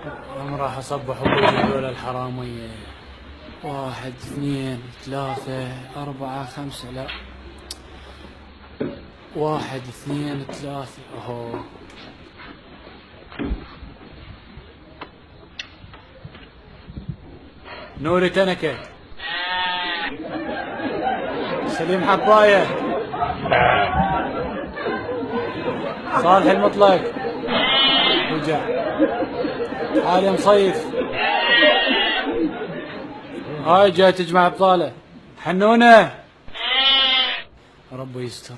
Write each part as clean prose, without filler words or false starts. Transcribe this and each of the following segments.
انا راح اصبح ابوي هذول الحرامية. 1 2 3 4 5 لا 1 2 3 اهو. نوري تنكة، سليم حباية، صالح المطلق رجع، علي مصيف، هاي جاي تجمع ابطاله. حنونة ربي يستر.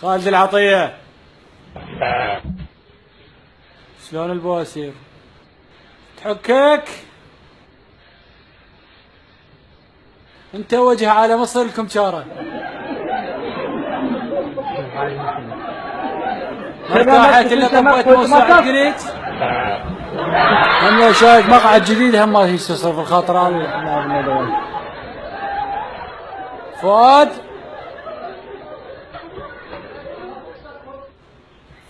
خالد العطية، شلون البواسير تحكك؟ انت وجه على مصر لكم شارة. مرتاحت الا طبيت موسوعة قريت. هم شايف مقعد جديد هم ما يستصرف الخاطر الله. فؤاد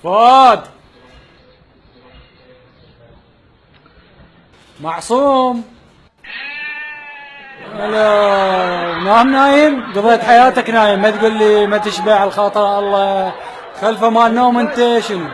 فؤاد معصوم، هلا نام نايم؟ قضيت حياتك نايم، ما تقول لي ما تشبع الخاطر الله. خلفه مال نوم انت شنو؟